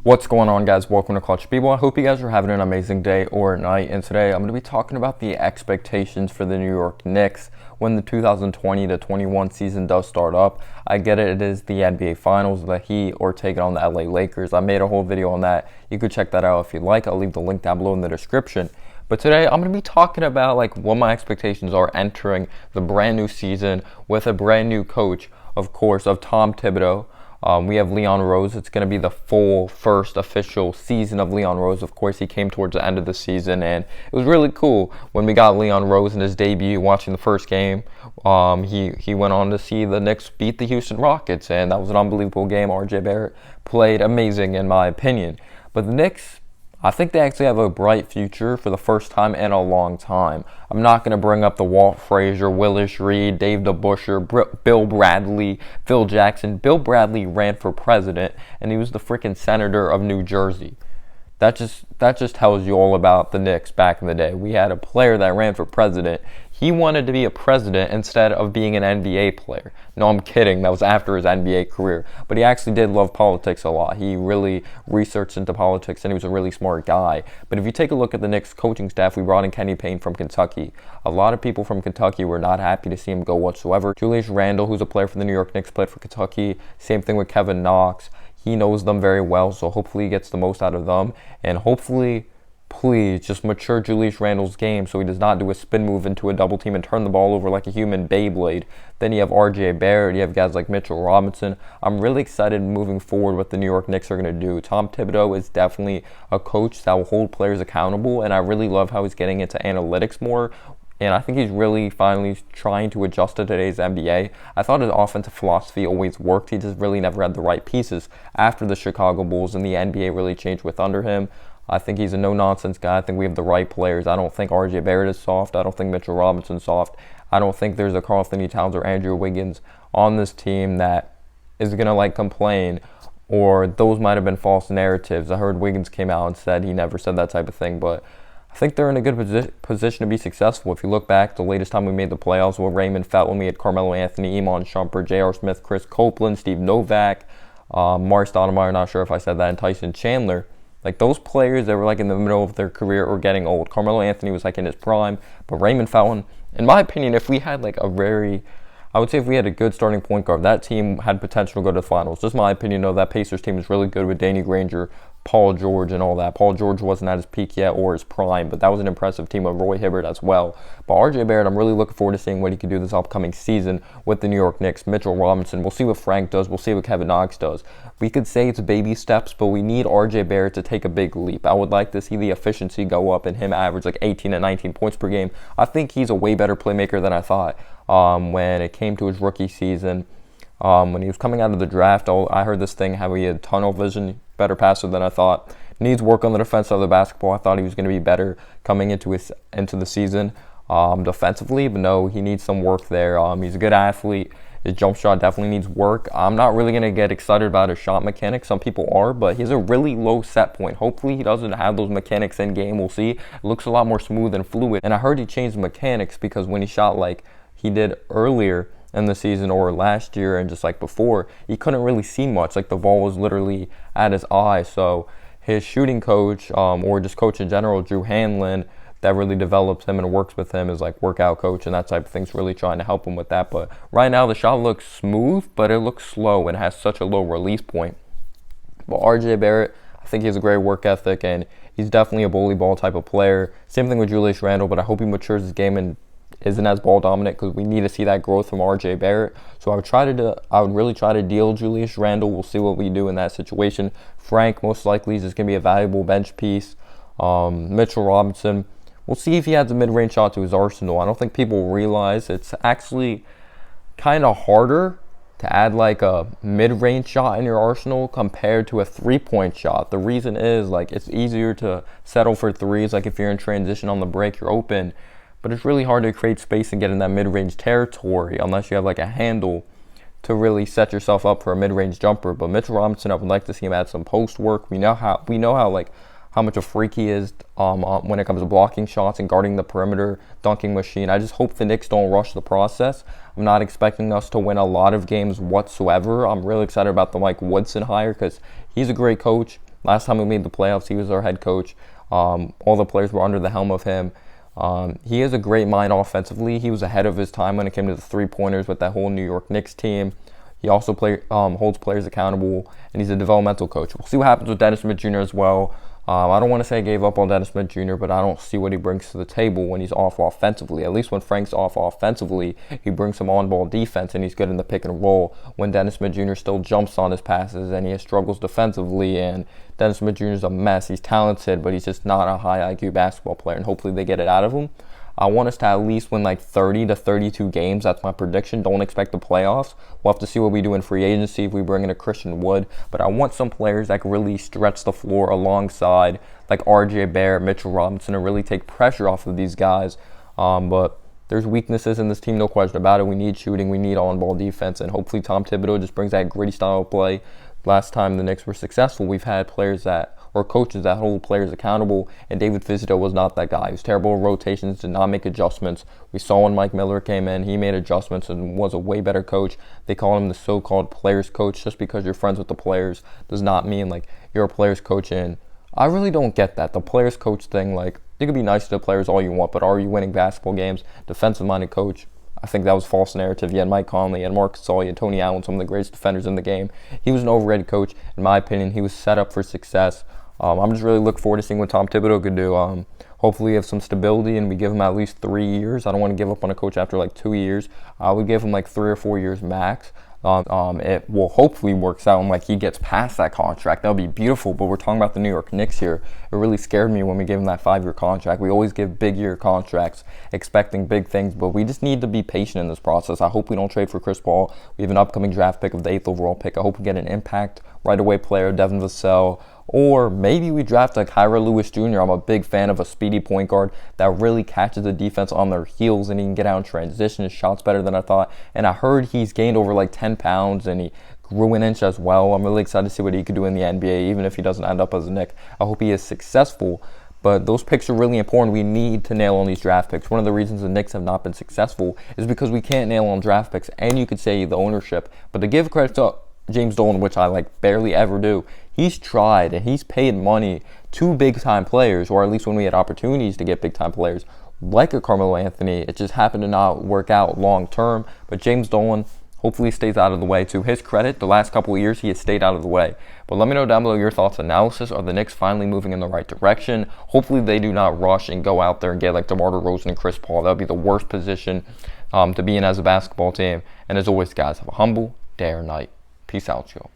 What's going on, guys? Welcome to Clutch People. I hope you guys are having an amazing day or night, and today I'm going to be talking about the expectations for the New York Knicks when the 2020 to 21 season does start up. I get it is the NBA Finals, the Heat or taking on the LA Lakers. I made a whole video on that. You could check that out if you'd like. I'll leave the link down below in the description. But today I'm going to be talking about what my expectations are entering the brand new season with a brand new coach, of course, of Tom Thibodeau. We have Leon Rose. It's going to be the full first official season of Leon Rose. Of course, he came towards the end of the season, and it was really cool when we got Leon Rose in his debut. Watching the first game, he went on to see the Knicks beat the Houston Rockets, and that was an unbelievable game. RJ Barrett played amazing, in my opinion. But the Knicks, I think they actually have a bright future for the first time in a long time. I'm not going to bring up the Walt Frazier, Willis Reed, Dave DeBusschere, Bill Bradley, Phil Jackson. Bill Bradley ran for president, and he was the freaking senator of New Jersey. That just tells you all about the Knicks back in the day. We had a player that ran for president. He wanted to be a president instead of being an NBA player. No, I'm kidding. That was after his NBA career. But he actually did love politics a lot. He really researched into politics, and he was a really smart guy. But if you take a look at the Knicks coaching staff, we brought in Kenny Payne from Kentucky. A lot of people from Kentucky were not happy to see him go whatsoever. Julius Randle, who's a player for the New York Knicks, played for Kentucky. Same thing with Kevin Knox. He knows them very well, so hopefully he gets the most out of them. And hopefully, please, just mature Julius Randle's game so he does not do a spin move into a double team and turn the ball over like a human Beyblade. Then you have RJ Barrett, you have guys like Mitchell Robinson. I'm really excited moving forward what the New York Knicks are going to do. Tom Thibodeau is definitely a coach that will hold players accountable, and I really love how he's getting into analytics more. And I think he's really finally trying to adjust to today's NBA. I thought his offensive philosophy always worked. He just really never had the right pieces after the Chicago Bulls, and the NBA really changed with under him. I think he's a no-nonsense guy. I think we have the right players. I don't think RJ Barrett is soft. I don't think Mitchell Robinson's soft. I don't think there's a Karl-Anthony Towns or Andrew Wiggins on this team that is going to complain, or those might have been false narratives. I heard Wiggins came out and said he never said that type of thing, but I think they're in a good position to be successful. If you look back, the latest time we made the playoffs with Raymond Felton, we had Carmelo Anthony, Iman Shumpert, J.R. Smith, Chris Copeland, Steve Novak, Mark Stoudemire, not sure if I said that, and Tyson Chandler. Those players that were in the middle of their career or getting old. Carmelo Anthony was in his prime, but Raymond Felton, in my opinion, if we had I would say if we had a good starting point guard, that team had potential to go to the finals. Just my opinion, though, that Pacers team is really good with Danny Granger, Paul George, and all that. Paul George wasn't at his peak yet or his prime, but that was an impressive team with Roy Hibbert as well. But RJ Barrett, I'm really looking forward to seeing what he can do this upcoming season with the New York Knicks. Mitchell Robinson, we'll see what Frank does. We'll see what Kevin Knox does. We could say it's baby steps, but we need RJ Barrett to take a big leap. I would like to see the efficiency go up and him average 18 and 19 points per game. I think he's a way better playmaker than I thought when it came to his rookie season. When he was coming out of the draft, I heard this thing how he had tunnel vision, better passer than I thought. Needs work on the defense side of the basketball. I thought he was going to be better coming into the season defensively, but no, he needs some work there. He's a good athlete. His jump shot definitely needs work. I'm not really going to get excited about his shot mechanics. Some people are, but he has a really low set point. Hopefully he doesn't have those mechanics in game. We'll see. It looks a lot more smooth and fluid. And I heard he changed mechanics because when he shot he did earlier in the season or last year and just before, he couldn't really see much. The ball was literally at his eye. So his shooting coach or just coach in general, Drew Hanlon, that really develops him and works with him as workout coach and that type of thing's really trying to help him with that. But right now the shot looks smooth, but it looks slow and has such a low release point. But RJ Barrett, I think he has a great work ethic and he's definitely a bully ball type of player. Same thing with Julius Randle, but I hope he matures his game and isn't as ball dominant because we need to see that growth from RJ Barrett. So I would really try to deal Julius Randle. We'll see what we do in that situation. Frank most likely is just going to be a valuable bench piece. Mitchell Robinson, we'll see if he adds a mid-range shot to his arsenal. I don't think people realize it's actually kind of harder to add a mid-range shot in your arsenal compared to a three-point shot. The reason is it's easier to settle for threes. If you're in transition on the break, you're open. But it's really hard to create space and get in that mid-range territory unless you have a handle to really set yourself up for a mid-range jumper. But Mitchell Robinson, I would like to see him add some post work. We know how how much a freak he is when it comes to blocking shots and guarding the perimeter, dunking machine. I just hope the Knicks don't rush the process. I'm not expecting us to win a lot of games whatsoever. I'm really excited about the Mike Woodson hire because he's a great coach. Last time we made the playoffs, he was our head coach. All the players were under the helm of him. He has a great mind offensively. He was ahead of his time when it came to the three-pointers with that whole New York Knicks team. He also holds players accountable, and he's a developmental coach. We'll see what happens with Dennis Smith Jr. as well. I don't want to say I gave up on Dennis Smith Jr., but I don't see what he brings to the table when he's off offensively. At least when Frank's off offensively, he brings some on-ball defense, and he's good in the pick and roll. When Dennis Smith Jr. still jumps on his passes, and he struggles defensively, and Dennis Smith Jr. is a mess. He's talented, but he's just not a high IQ basketball player, and hopefully they get it out of him. I want us to at least win like 30 to 32 games. That's my prediction. Don't expect the playoffs. We'll have to see what we do in free agency if we bring in a Christian Wood. But I want some players that can really stretch the floor alongside like RJ Barrett, Mitchell Robinson, and really take pressure off of these guys. But there's weaknesses in this team, no question about it. We need shooting. We need on-ball defense. And hopefully Tom Thibodeau just brings that gritty style of play. Last time the Knicks were successful, we've had coaches that hold players accountable, and David Fizdale was not that guy. He was terrible at rotations, did not make adjustments. We saw when Mike Miller came in, he made adjustments and was a way better coach. They call him the so-called players coach. Just because you're friends with the players does not mean like you're a players coach. And I really don't get that. The players coach thing, like, you can be nice to the players all you want, but are you winning basketball games? Defensive-minded coach, I think that was false narrative. You had Mike Conley and Mark Gasol, you had Tony Allen, some of the greatest defenders in the game. He was an overrated coach. In my opinion, he was set up for success. I'm just really looking forward to seeing what Tom Thibodeau could do. Hopefully we have some stability and we give him at least 3 years. I don't want to give up on a coach after like 2 years. I would give him like 3 or 4 years max. It will hopefully works out and like he gets past that contract. That would be beautiful. But we're talking about the New York Knicks here. It really scared me when we gave him that 5-year contract. We always give big year contracts expecting big things, but we just need to be patient in this process. I hope we don't trade for Chris Paul. We have an upcoming draft pick of the 8th overall pick. I hope we get an impact right away player, Devin Vassell. Or maybe we draft a Kyra Lewis Jr. I'm a big fan of a speedy point guard that really catches the defense on their heels and he can get out in transition. His shot's better than I thought. And I heard he's gained over like 10 pounds and he grew an inch as well. I'm really excited to see what he could do in the NBA, even if he doesn't end up as a Knick. I hope he is successful. But those picks are really important. We need to nail on these draft picks. One of the reasons the Knicks have not been successful is because we can't nail on draft picks. And you could say the ownership. But to give credit to James Dolan, which I like barely ever do, he's tried and he's paid money to big-time players, or at least when we had opportunities to get big-time players like a Carmelo Anthony. It just happened to not work out long-term. But James Dolan hopefully stays out of the way. To his credit, the last couple of years he has stayed out of the way. But let me know down below your thoughts and analysis. Are the Knicks finally moving in the right direction? Hopefully they do not rush and go out there and get like DeMar DeRozan and Chris Paul. That would be the worst position to be in as a basketball team. And as always, guys, have a humble day or night. Peace out, y'all.